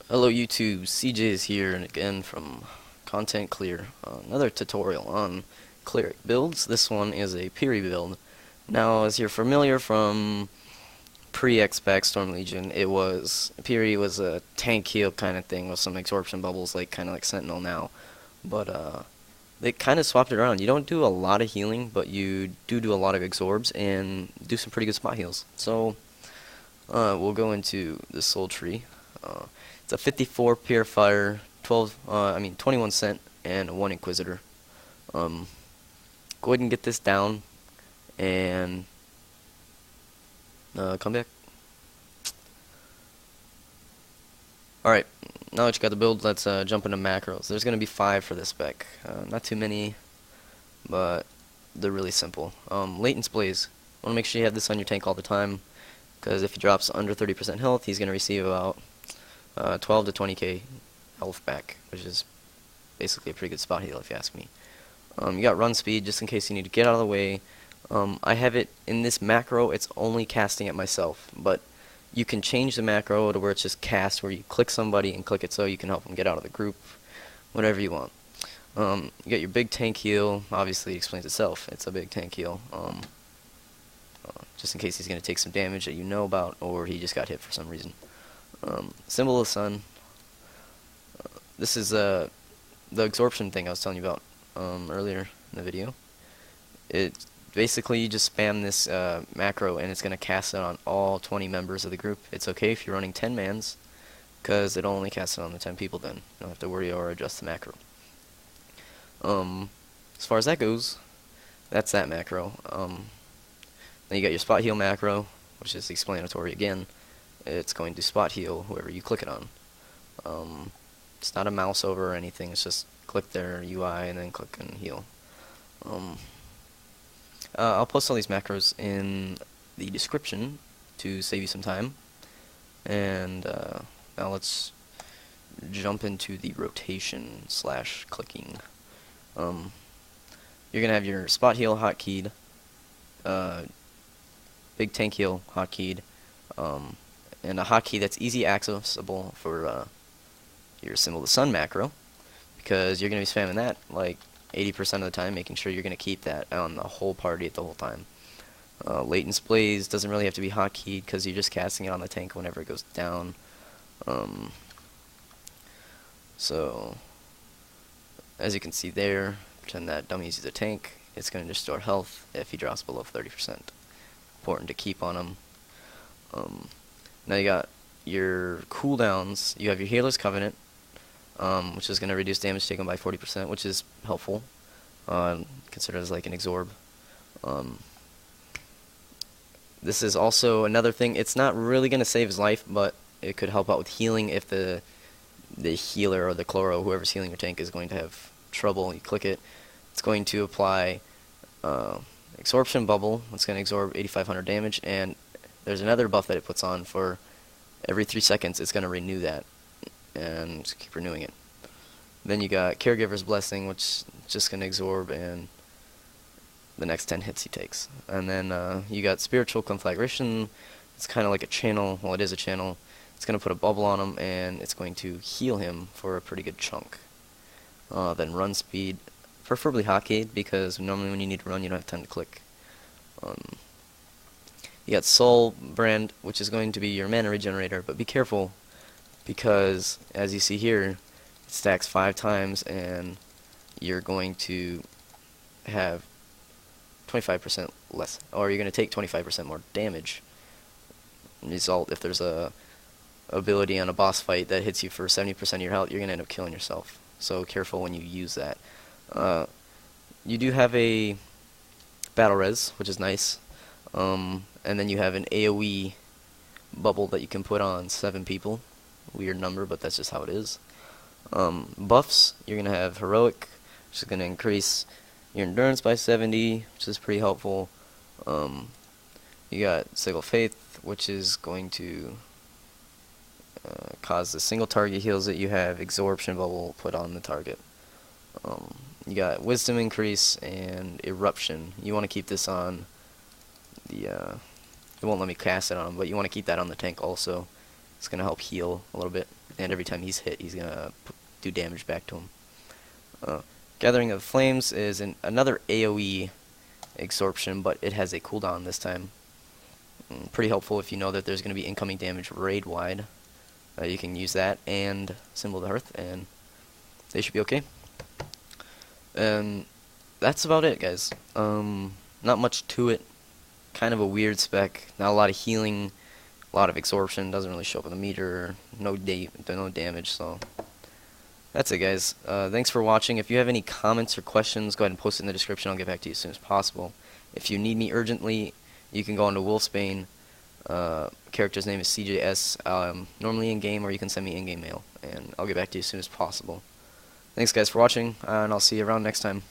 Hello YouTube, CJ is here and again from Content Clear. Another tutorial on Cleric builds. This one is a Puri build. Now, as you're familiar from pre-Spec Storm Legion, Puri was a tank heal kind of thing with some absorption bubbles, kind of like Sentinel now. But they kind of swapped it around. You don't do a lot of healing, but you do a lot of absorbs and do some pretty good spot heals. So we'll go into the soul tree. It's a 54 purifier, 21 cent, and 1 inquisitor. Go ahead and get this down, and come back. Alright, now that you got the build, let's jump into macros. There's going to be 5 for this spec. Not too many, but they're really simple. Latent blaze. Want to make sure you have this on your tank all the time, because if he drops under 30% health, he's going to receive about 12 to 20k health back, which is basically a pretty good spot heal if you ask me. You got run speed just in case you need to get out of the way. I have it in this macro, it's only casting at myself, but you can change the macro to where it's just cast, where you click somebody and click it so you can help them get out of the group, whatever you want. You got your big tank heal. Obviously it explains itself, it's a big tank heal, just in case he's going to take some damage that you know about, or he just got hit for some reason. Symbol of the sun. This is the absorption thing I was telling you about earlier in the video. It basically, you just spam this macro and it's going to cast it on all 20 members of the group. It's okay if you're running 10 mans, because it'll only cast it on the 10 people then. You don't have to worry or adjust the macro. As far as that goes, that's that macro. Then you got your spot heal macro, which is explanatory again. It's going to spot heal whoever you click it on. It's not a mouse over or anything, it's just click their UI and then click and heal. I'll post all these macros in the description to save you some time. And now let's jump into the rotation / clicking. You're going to have your spot heal hotkeyed, big tank heal hotkeyed, and a hotkey that's easy accessible for your symbol of the sun macro, because you're going to be spamming that like 80% of the time, making sure you're going to keep that on the whole party at the whole time. Latent blaze doesn't really have to be hotkeyed, because you're just casting it on the tank whenever it goes down. So as you can see there, pretend that dummy uses a tank, it's going to restore health if he drops below 30%. Important to keep on him. Now you got your cooldowns. You have your Healer's Covenant, which is going to reduce damage taken by 40%, which is helpful. Considered as like an absorb. This is also another thing. It's not really going to save his life, but it could help out with healing if the healer or the chloro, whoever's healing your tank, is going to have trouble. You click it. It's going to apply absorption bubble. It's going to absorb 8,500 damage, and there's another buff that it puts on for every 3 seconds. It's going to renew that and just keep renewing it. Then you got Caregiver's Blessing, which is just going to absorb and the next 10 hits he takes. And then you got Spiritual Conflagration. It's kind of like a channel. Well, it is a channel. It's going to put a bubble on him, and it's going to heal him for a pretty good chunk. Then run speed, preferably hotkeyed, because normally when you need to run, you don't have time to click. You got Soul Brand, which is going to be your mana regenerator, but be careful, because as you see here, it stacks 5 times, and you're going to have 25% less, or you're going to take 25% more damage. Result, if there's a ability on a boss fight that hits you for 70% of your health, you're going to end up killing yourself. So careful when you use that. You do have a battle res, which is nice. And then you have an AoE bubble that you can put on 7 people. Weird number, but that's just how it is. Buffs, you're going to have Heroic, which is going to increase your endurance by 70, which is pretty helpful. You got Sigil Faith, which is going to cause the single target heals that you have absorption bubble put on the target. You got Wisdom increase and Eruption. You want to keep this on the it won't let me cast it on him, but you want to keep that on the tank also. It's going to help heal a little bit. and every time he's hit, he's gonna do damage back to him. Gathering of Flames is another AoE absorption, but it has a cooldown this time. Pretty helpful if you know that there's going to be incoming damage raid-wide. You can use that and Symbol of the Hearth, and they should be okay. And that's about it, guys. Not much to it. Kind of a weird spec. Not a lot of healing, a lot of absorption. Doesn't really show up in the meter. No damage. So that's it, guys. Thanks for watching. If you have any comments or questions, go ahead and post it in the description. I'll get back to you as soon as possible. If you need me urgently, you can go on to Wolfsbane. Character's name is CJS. Normally in game, or you can send me in-game mail, and I'll get back to you as soon as possible. Thanks, guys, for watching, and I'll see you around next time.